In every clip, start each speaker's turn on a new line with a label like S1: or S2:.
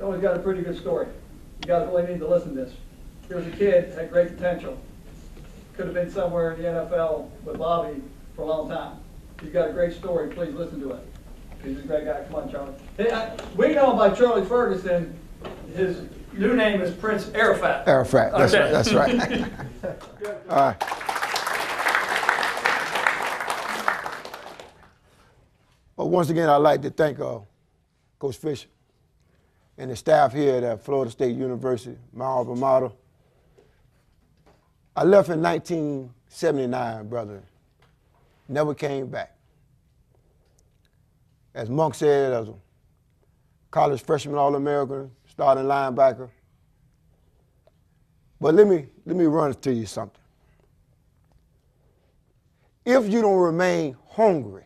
S1: Charlie's got a pretty good story. You guys really need to listen to this. Here's a kid, had great potential. Could have been somewhere in the NFL with Bobby for a long time. He's got a great story. Please listen to it. He's a great guy. Come on, Charlie. Hey, we know him by Charlie Ferguson. His new name is Prince Arafat.
S2: Arafat. That's
S1: okay.
S2: right. That's right. All right. Well, once again, I'd like to thank Coach Fisher and the staff here at Florida State University, my alma mater. I left in 1979, brother. Never came back. As Monk said, as a college freshman All-American, starting linebacker. But let me run to you something. If you don't remain hungry,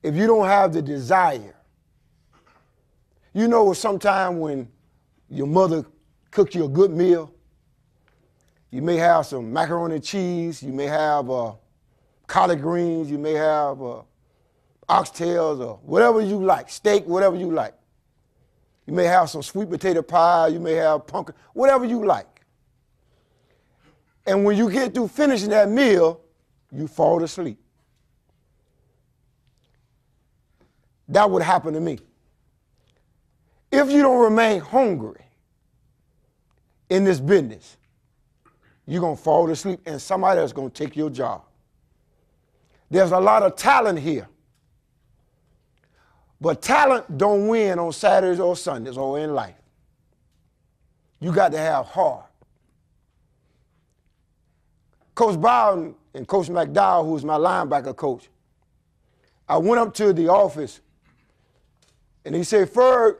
S2: if you don't have the desire, you know sometime when your mother cooks you a good meal, you may have some macaroni and cheese, you may have collard greens, you may have oxtails or whatever you like, steak, whatever you like. You may have some sweet potato pie, you may have pumpkin, whatever you like. And when you get through finishing that meal, you fall asleep. That would happen to me. If you don't remain hungry in this business, you're going to fall asleep and somebody else is going to take your job. There's a lot of talent here. But talent don't win on Saturdays or Sundays or in life. You got to have heart. Coach Bowden and Coach McDowell, who's my linebacker coach, I went up to the office and he said, Ferg,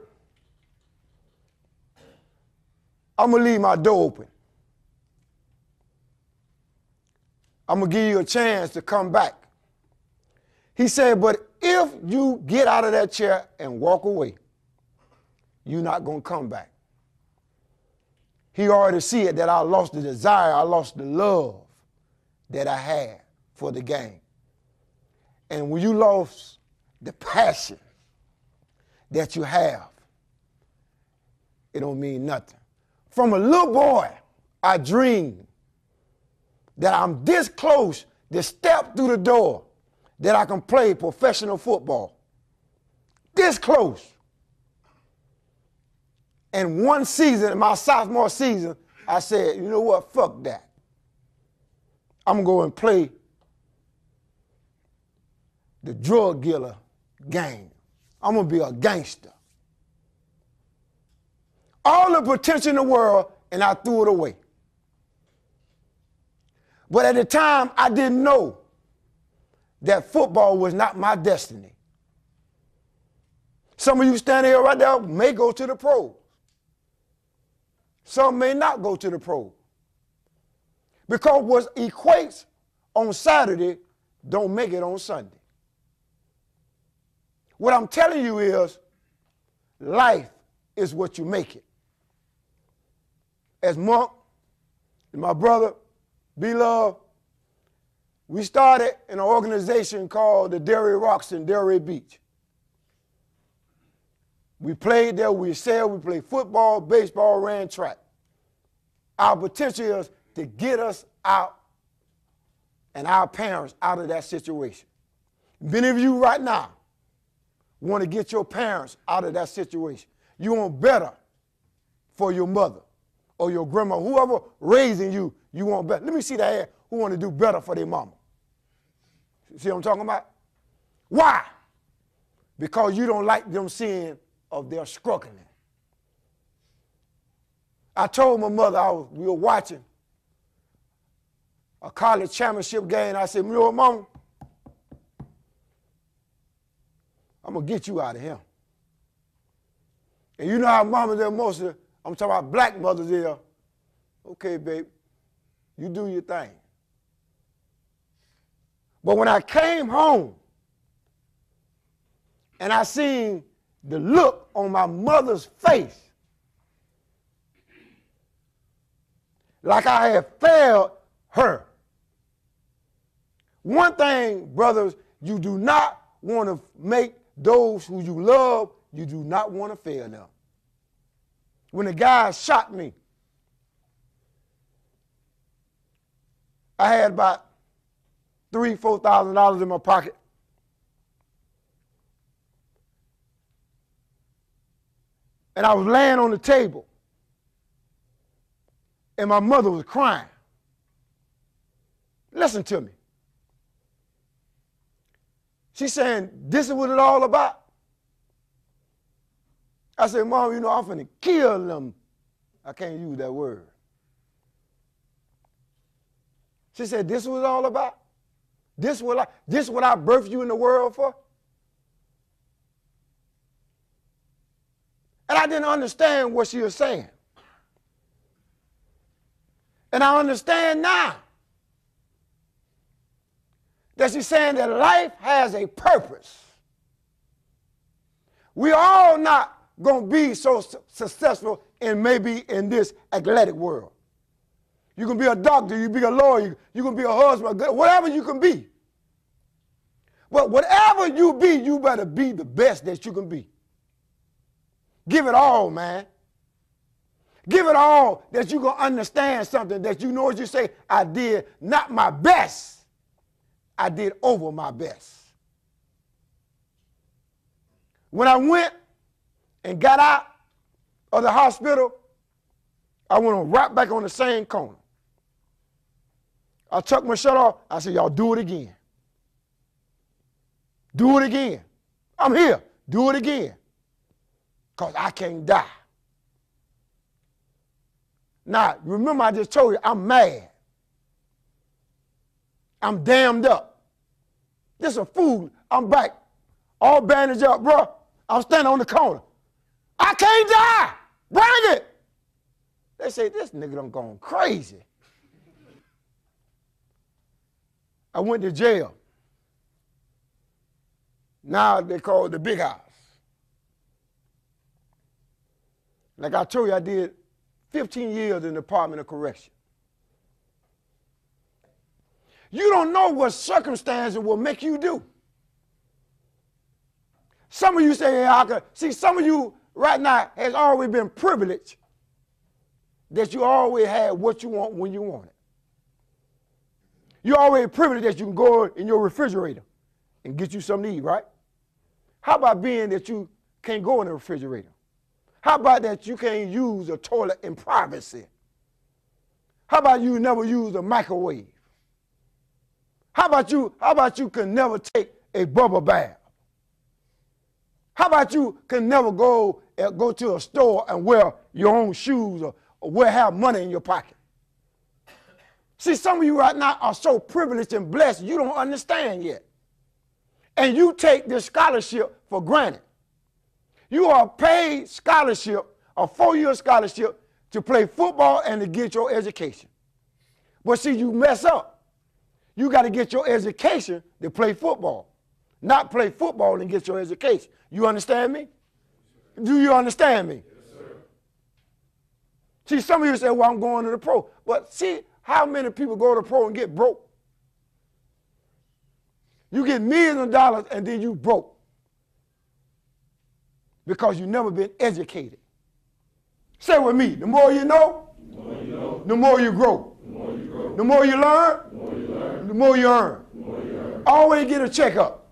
S2: I'm going to leave my door open. I'm going to give you a chance to come back. He said, but if you get out of that chair and walk away, you're not going to come back. He already see it that I lost the desire, I lost the love that I had for the game. And when you lost the passion that you have, it don't mean nothing. From a little boy, I dreamed that I'm this close to step through the door that I can play professional football. This close. And one season, my sophomore season, I said, you know what, fuck that. I'm going to go and play the drug dealer game. I'm going to be a gangster. All the potential in the world, and I threw it away. But at the time, I didn't know that football was not my destiny. Some of you standing here right now may go to the pros. Some may not go to the pros. Because what equates on Saturday don't make it on Sunday. What I'm telling you is life is what you make it. As Monk and my brother, B-Love, we started an organization called the Dairy Rocks in Delray Beach. We played there, we sailed, we played football, baseball, ran track. Our potential is to get us out and our parents out of that situation. Many of you right now want to get your parents out of that situation. You want better for your mother or your grandma, whoever raising you, you want better. Let me see that hand who want to do better for their mama. See what I'm talking about? Why? Because you don't like them seeing of their struggling. I told my mother, we were watching a college championship game. I said, you know what, Mama? I'm going to get you out of here. And you know how mamas are mostly, I'm talking about black mothers here. Okay, babe, you do your thing. But when I came home and I seen the look on my mother's face, like I had failed her. One thing, brothers, you do not want to make those who you love You do not want to fail them. When the guy shot me, I had about $3,000-$4,000 in my pocket. And I was laying on the table, and my mother was crying. Listen to me. She's saying, this is what it's all about? I said, Mom, you know, I'm finna kill them. I can't use that word. She said, this is what it's all about? This is what I birthed you in the world for? And I didn't understand what she was saying. And I understand now that she's saying that life has a purpose. We all not going to be so successful in maybe in this athletic world. You can be a doctor, you can be a lawyer, you can be a husband, whatever you can be. But whatever you be, you better be the best that you can be. Give it all, man. Give it all that you're going to understand something that you know what you say, I did not my best. I did over my best. When I went and got out of the hospital, I went right back on the same corner. I took my shirt off. I said, y'all do it again. Do it again. I'm here. Do it again. Because I can't die. Now, remember I just told you, I'm mad. I'm damned up. This is a fool. I'm back. All bandaged up, bro. I'm standing on the corner. I can't die. Bring it. They say, this nigga done gone crazy. I went to jail. Now they call it the big house. Like I told you, I did 15 years in the Department of Correction. You don't know what circumstances will make you do. Some of you say, yeah, I could. See, some of you right now has always been privileged that you always had what you want when you want it. You're always privileged that you can go in your refrigerator and get you something to eat, right? How about being that you can't go in the refrigerator? How about that you can't use a toilet in privacy? How about you never use a microwave? How about you can never take a bubble bath? How about you can never go to a store and wear your own shoes or have money in your pocket? See, some of you right now are so privileged and blessed you don't understand yet. And you take this scholarship for granted. You are paid scholarship, a 4-year scholarship to play football and to get your education. But see, you mess up. You got to get your education to play football, not play football and get your education. You understand me? Do you understand me? Yes, sir. See, some of you say, well, I'm going to the pro. But see, how many people go to the pro and get broke? You get millions of dollars and then you broke because you've never been educated. Say it with me. The more you know, the more you grow. The more you learn, the more you earn. Always get a checkup.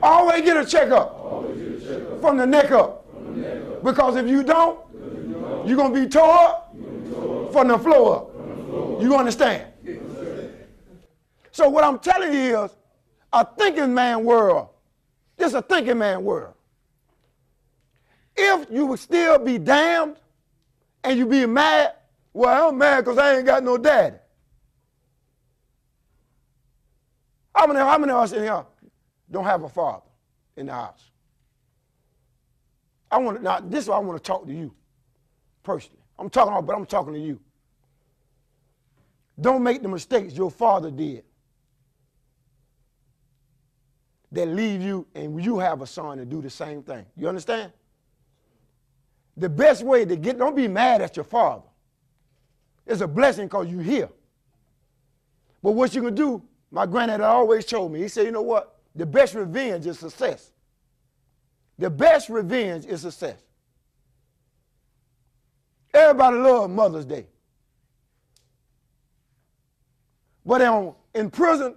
S2: Always get a checkup from the neck up. Because if you don't, you're going to be tore up from the floor up. You understand? So what I'm telling you is a thinking man world. This is a thinking man world. If you would still be damned and you be mad, well, I'm mad because I ain't got no daddy. How many of us in here don't have a father in the house? Now, this is what I want to talk to you personally. I'm talking to you. Don't make the mistakes your father did that leave you and you have a son to do the same thing. You understand? The best way to don't be mad at your father. It's a blessing because you're here. But what you can do, my granddad always told me, he said, you know what? The best revenge is success. The best revenge is success. Everybody loves Mother's Day. But in prison,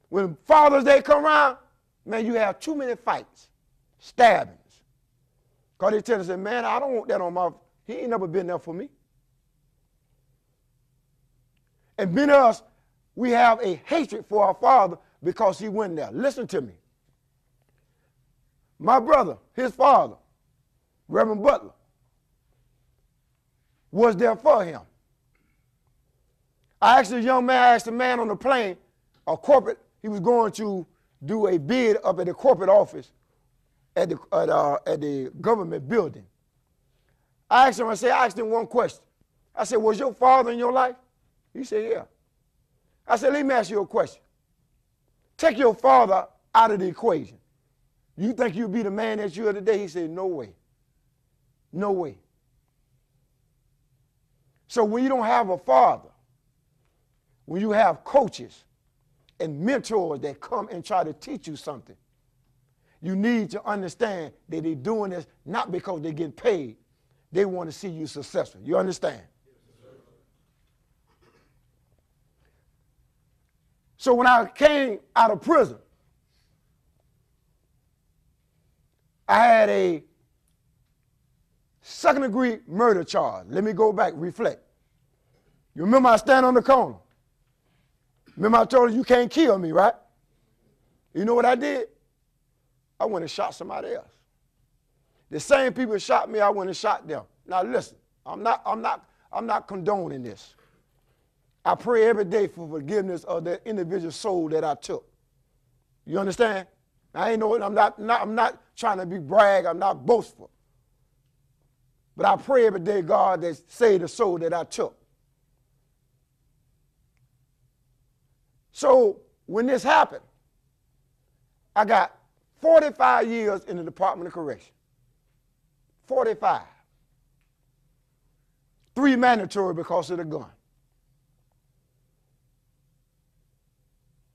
S2: when Father's Day come around, man, you have too many fights, stabbings. Because they tell us, man, I don't want that on my, he ain't never been there for me. And many of us, we have a hatred for our father because he went there. Listen to me. My brother, his father, Reverend Butler, was there for him. I asked a young man, I asked a man on the plane, a corporate, he was going to do a bid up at the corporate office at the government building. I asked him one question. I said, was your father in your life? He said, yeah. I said, let me ask you a question. Take your father out of the equation. You think you'll be the man that you are today? He said, no way. No way. So when you don't have a father, when you have coaches and mentors that come and try to teach you something, you need to understand that they're doing this not because they get paid. They want to see you successful. You understand? So when I came out of prison, I had a second-degree murder charge. Let me go back, reflect. You remember I stand on the corner? Remember I told you, you can't kill me, right? You know what I did? I went and shot somebody else. The same people that shot me, I went and shot them. Now listen, I'm not condoning this. I pray every day for forgiveness of that individual soul that I took. You understand? I'm not trying to be brag, I'm not boastful. But I pray every day, God, that save the soul that I took. So when this happened, I got 45 years in the Department of Correction. 45. 3 mandatory because of the gun.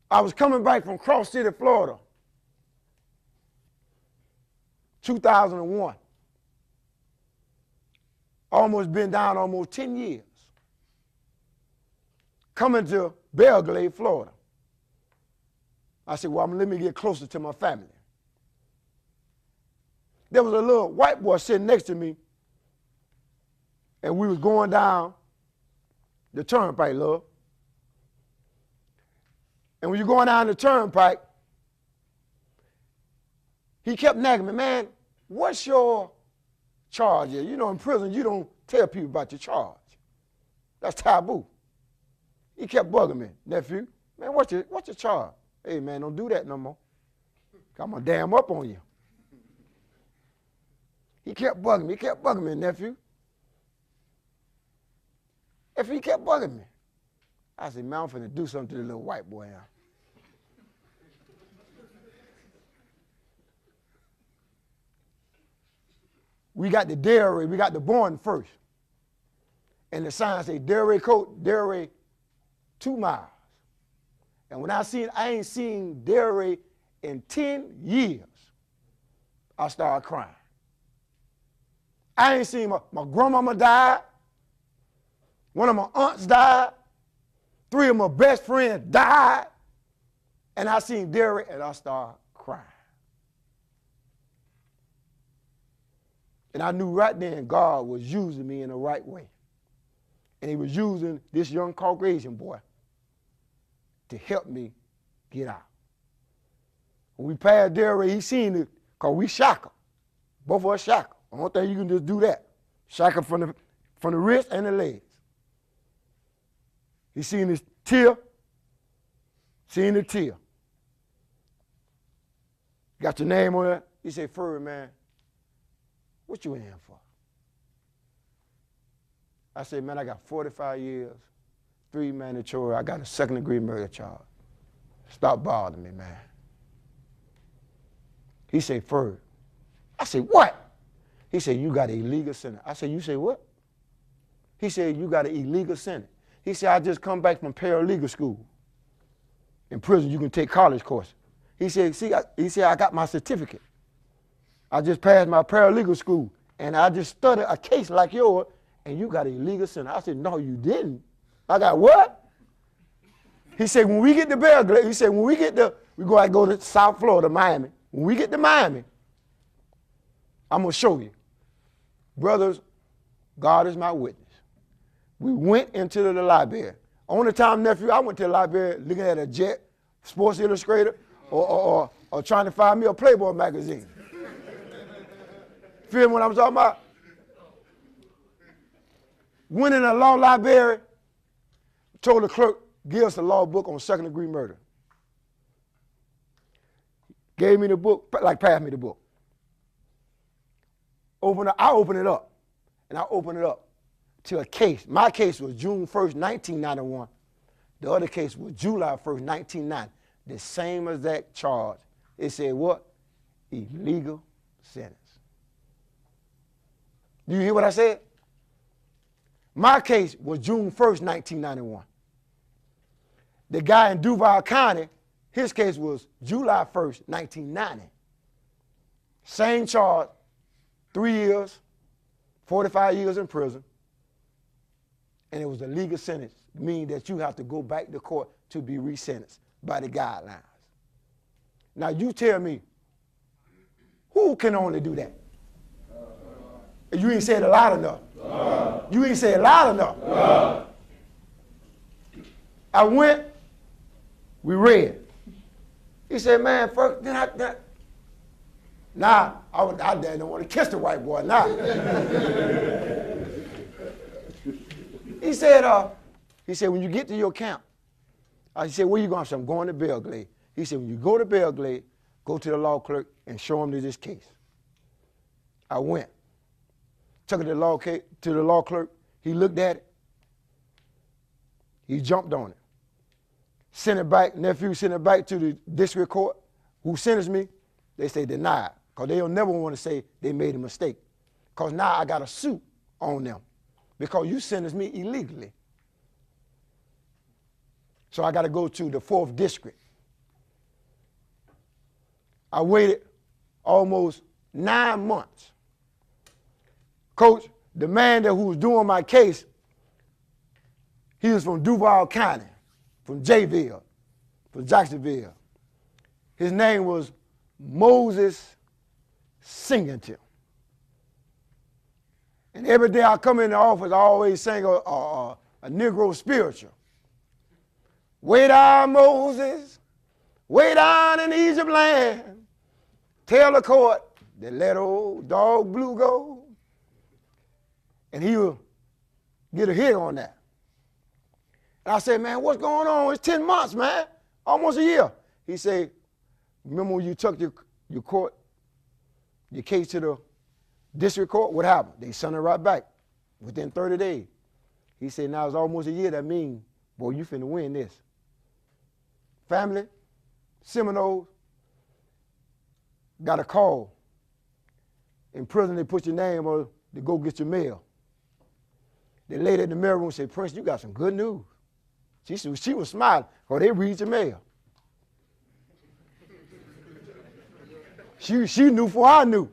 S2: I was coming back from Cross City, Florida, 2001. Almost been down almost 10 years. Coming to Belgrade, Florida. I said, well, let me get closer to my family. There was a little white boy sitting next to me, and we was going down the turnpike, love. And when you're going down the turnpike, he kept nagging me, man, what's your charge? You know, in prison, you don't tell people about your charge. That's taboo. He kept bugging me, nephew, man, what's your charge? Hey, man, don't do that no more. I'm going to dam up on you. He kept bugging me, nephew. If he kept bugging me, I said, man, I'm finna do something to the little white boy now. We got the dairy, we got the born first. And the sign say dairy coat, dairy 2 miles. And when I ain't seen dairy in 10 years, I started crying. I ain't seen my grandmama died. One of my aunts died. 3 of my best friends died. And I seen dairy and I started crying. And I knew right then God was using me in the right way. And he was using this young Caucasian boy to help me get out. When we passed dairy, he seen it, because we shackle. Both of us shackle. I don't think you can just do that. Shackle from the wrist and the legs. He seen his tear, seen the tear. Got your name on it. He said, Furry, man, what you in for? I said, man, I got 45 years, 3 mandatory. I got a second-degree murder charge. Stop bothering me, man. He said, Furry. I said, what? He said, you got an illegal sentence. I said, you say what? He said, you got an illegal sentence. He said, I just come back from paralegal school. In prison, you can take college courses. He said, see, I got my certificate. I just passed my paralegal school, and I just studied a case like yours, and you got an illegal sentence. I said, no, you didn't. I got what? He said, when we get to Belgrade, he said, when we get to, we're going to go to South Florida, Miami. When we get to Miami, I'm going to show you. Brothers, God is my witness. We went into the library. Only time, nephew, I went to the library looking at a Jet, Sports Illustrated, or trying to find me a Playboy magazine. Feel what I'm talking about? Went in a law library, told the clerk, give us a law book on second-degree murder. Gave me the book, like passed me the book. I opened it up, and I opened it up to a case. My case was June 1st, 1991. The other case was July 1st, 1990. The same exact charge. It said what? Illegal sentence. Do you hear what I said? My case was June 1st, 1991. The guy in Duval County, his case was July 1st, 1990. Same charge, 3 years, 45 years in prison. And it was a legal sentence, meaning that you have to go back to court to be resentenced by the guidelines. Now you tell me, who can only do that? You ain't said it loud enough. You ain't said it loud enough. I went, we read. He said, man, first, nah, I don't want to kiss the white boy, nah. He said, when you get to your camp, he said, where you going? I said, I'm going to Belgrade. He said, when you go to Belgrade, go to the law clerk and show him this case. I went. Took it to the law clerk. He looked at it. He jumped on it. Sent it back, nephew sent it back to the district court who sentenced me. They say denied, because they don't never want to say they made a mistake. Because now I got a suit on them because you sentenced me illegally. So I got to go to the 4th district. I waited almost 9 months. Coach, the man who was doing my case, he was from Duval County, from Jayville, from Jacksonville. His name was Moses Singleton. And every day I come in the office, I always sing a Negro spiritual. Way down, Moses, way down in Egypt land. Tell the court that let old dog Blue go. And he will get a hit on that. And I said, man, what's going on? It's 10 months, man. Almost a year. He said, remember when you took your case to the district court? What happened? They sent it right back within 30 days. He said, now it's almost a year. That means, boy, you finna win this. Family, Seminoles, got a call. In prison, they put your name on to go get your mail. The lady in the mail room said, Prince, you got some good news. She was smiling, because they read your mail. She knew before I knew.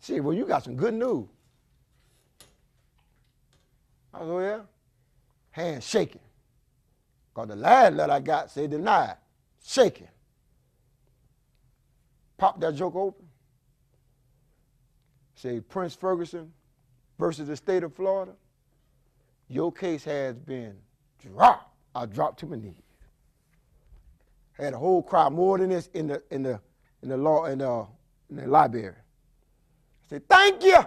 S2: She said, well, you got some good news. I was, oh, yeah? Hand shaking. Because the last letter I got said denied. Shaking. Popped that joke open. Say, Prince Ferguson versus the state of Florida, your case has been dropped. I dropped to my knees. Had a whole crowd, more than this in the library. I said, thank you.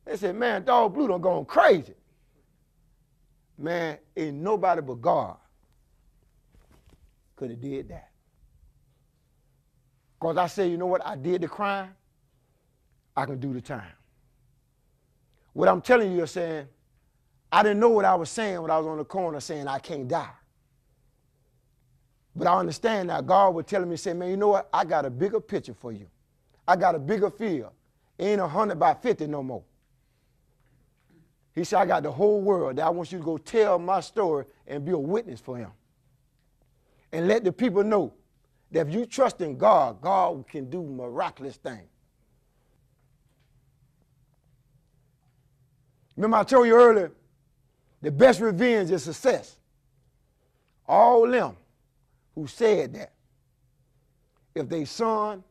S2: They said, man, Dog Blue done gone crazy. Man, ain't nobody but God could have did that. Because I said, you know what, I did the crime, I can do the time. What I'm telling you is saying, I didn't know what I was saying when I was on the corner saying I can't die. But I understand now, God was telling me, say, man, you know what, I got a bigger picture for you. I got a bigger field. It ain't 100 by 50 no more. He said, I got the whole world that I want you to go tell my story and be a witness for him. And let the people know that if you trust in God, God can do miraculous things. Remember I told you earlier, the best revenge is success. All them who said that, if their son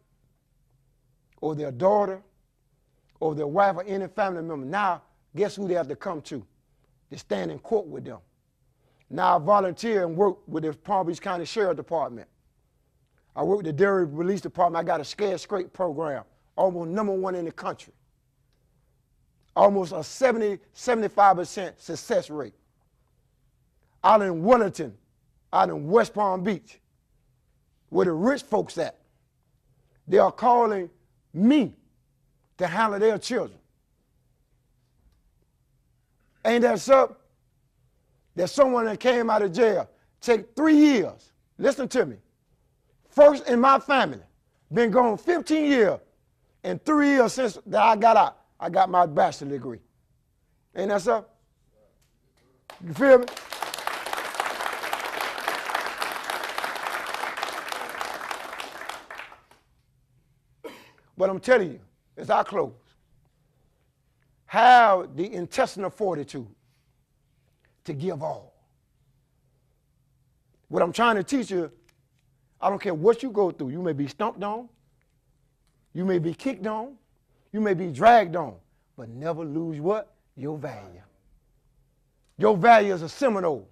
S2: or their daughter or their wife or any family member, now guess who they have to come to stand in court with them. Now I volunteer and work with the Palm Beach County Sheriff Department. I work with the Dairy Police Department. I got a scared straight program, almost #1 in the country. Almost a 75% success rate. Out in Wellington, out in West Palm Beach, where the rich folks at, they are calling me to handle their children. Ain't that something? There's someone that came out of jail, take 3 years. Listen to me. First in my family, been gone 15 years, and 3 years since that I got out, I got my bachelor's degree. Ain't that something? You feel me? But I'm telling you, as I close, have the intestinal fortitude to give all. What I'm trying to teach you, I don't care what you go through. You may be stomped on, you may be kicked on, you may be dragged on, but never lose what? Your value. Your value is a Seminole,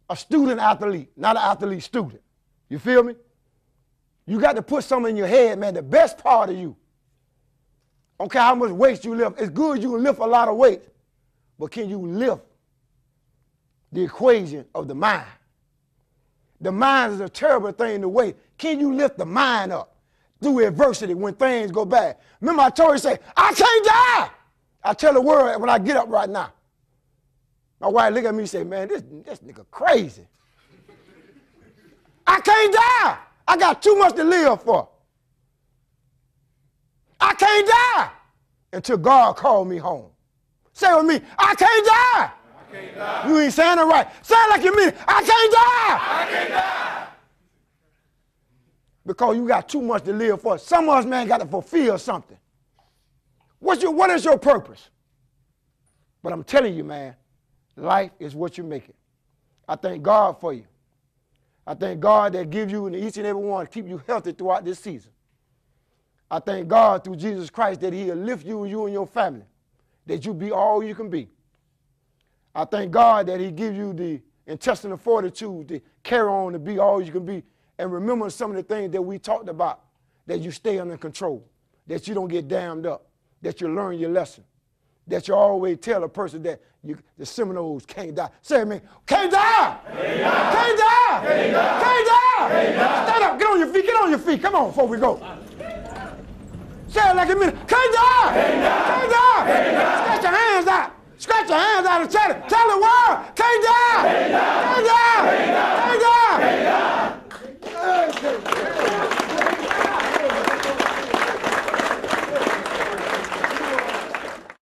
S2: a student athlete, not an athlete student. You feel me? You got to put something in your head, man, the best part of you. I don't care how much weight you lift. It's good you can lift a lot of weight, but can you lift the equation of the mind? The mind is a terrible thing to weigh. Can you lift the mind up through adversity when things go bad? Remember I told you, say, I can't die. I tell the world when I get up right now. My wife look at me and say, man, this nigga crazy. I can't die. I got too much to live for. I can't die until God called me home. Say with me, I can't die.
S3: I can't die.
S2: You ain't saying it right. Say it like you mean it. I can't die.
S3: I can't die.
S2: Because you got too much to live for. Some of us, man, got to fulfill something. What is your purpose? But I'm telling you, man, life is what you make it. I thank God for you. I thank God that gives you and each and every one to keep you healthy throughout this season. I thank God through Jesus Christ that he'll lift you and your family, that you be all you can be. I thank God that he gives you the intestinal fortitude to carry on to be all you can be. And remember some of the things that we talked about, that you stay under control, that you don't get damned up, that you learn your lesson, that you always tell a person that the Seminoles can't die. Say it, man, can't die!
S3: Can't die!
S2: Can't die!
S3: Can't die!
S2: Can't die!
S3: Can't die!
S2: Stand up, get on your feet, get on your feet. Come on, before we go. Say it like a minute. Can't die!
S3: Can't die!
S2: Can't die!
S3: Can't die!
S2: Stretch your hands out. Stretch your hands out and tell the world, can't die!
S3: Can't die!
S2: Can't die!
S3: Can't die!
S2: Can't die!